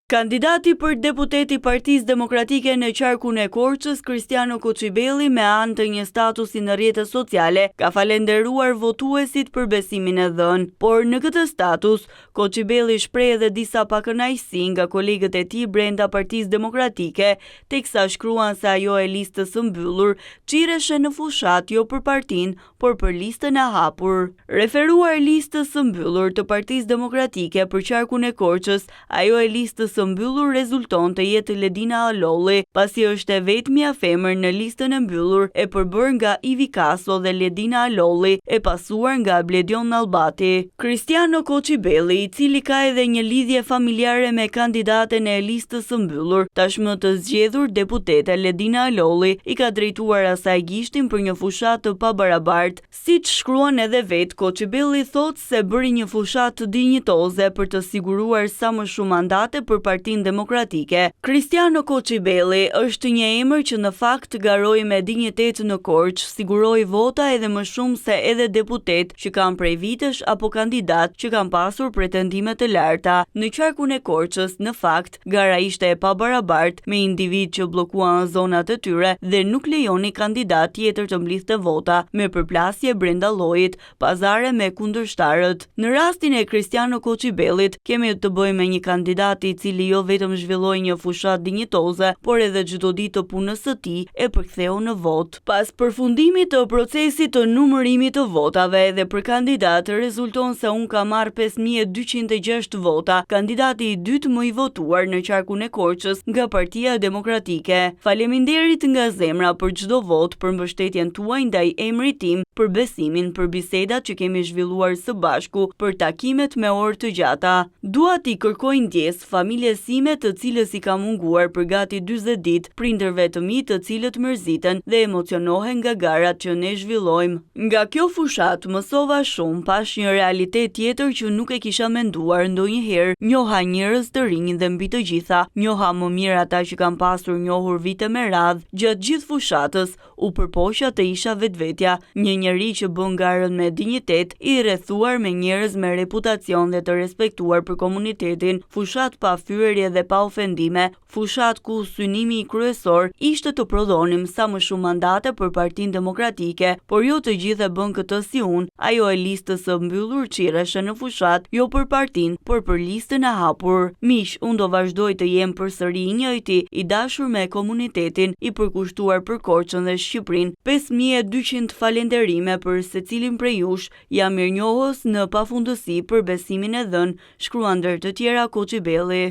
Kandidati për deputet i Partisë Demokratike në qarkun e Korçës, Kristiano Koçibelli, me anë të një statusi në rrjetet sociale, ka falenderuar votuesit për besimin e dhënë. Por në këtë status, Koçibelli shpreh edhe disa pakënaqësi nga kolegët e tij brenda Partisë Demokratike, teksa shkruan se ajo e listës së mbyllur çireshe në fushat jo për partinë, por për listën e hapur. Referuar listës së mbyllur të Partisë Demokratike për qarkun e Korçës, ajo e listës së mbyllur rezulton të jetë Ledina Alolli, pasi është e vetmja femër në listën e mbyllur e përbërë nga Ivi Kaso dhe Ledina Alolli, e pasuar nga Bledion Nallbati. Kristiano Koçibelli, i cili ka edhe një lidhje familjare me kandidaten e listës së mbyllur, tashmë të zgjedhur deputete Ledina Alolli, i ka drejtuar asaj gishtin për një fushat të pabarabartë. Siç shkruan edhe vetë, Koçibelli thotë se bëri një fushat të dinjitoze për të siguruar sa më shumë mandate për Partinë Demokratike. Kristiano Koçibelli është një emër që në fakt garoi me dinjitet në Korçë, siguroi vota edhe më shumë se edhe deputet që kanë prej vitesh apo kandidat që kanë pasur pretendime të larta. Në qarkun e Korçës, në fakt, gara ishte e pabarabartë, me individ që bllokuan zonat e tyre dhe nuk lejoni kandidat tjetër të mblidhte vota, me përplasje brenda llojit, pazare me kundërshtarët. Në rastin e Kristiano Koçibellit, kemi të bëjmë me një kandidat i cili jo vetëm zhvilloi një fushat dinjitoze, por edhe çdo ditë të punës së tij e përktheu në votë. Pas përfundimit të procesit të numërimit të votave edhe për kandidat, rezulton se unë ka marrë 5206 vota, kandidati i dytë më i votuar në qarkun e Korçës nga Partia Demokratike. Faleminderit nga zemra për çdo votë, për mbështetjen tuaj ndaj emrit tim, për besimin, për bisedat që kemi zhvilluar së bashku, për takimet me orë të gjata. Dua t'i kërkoj ndjes familjes sime të cilës i ka munguar për gati 40 ditë, prindërve të mi të cilët mërziten dhe emocionohen nga garat që ne zhvillojmë. Nga kjo fushat mësova shumë, pash një realitet tjetër që nuk e kisha menduar ndonjëherë, njoha njerëz të rinj dhe mbi të gjitha, njoha më mirë ata që kanë pasur njohur vite me radhë, gjatë gjithë fushatës, u përpoqja të isha vetvetja, një njeri që bën garën me dinjitet, i rrethuar me njerëz me reputacion dhe të respektuar për komunitetin, fushat pa fyerje dhe pa ofendime, fushat ku synimi i kryesor ishte të prodhonim sa më shumë mandate për Partinë Demokratike, por jo të gjithë e bën këtë si unë, ajo e listës së mbyllur çireshe në fushat, jo për partinë, por për listën e hapur. Miq, unë do vazhdoj të jem përsëri i njëjti, i dashur me komunitetin, i përkushtuar për Korçën dhe Shqipërinë. 5200 falënderime për secilin prej jush, jam mirënjohës në pafundësi për besimin e dhënë, shkruan ndër të tjera Koçibelli.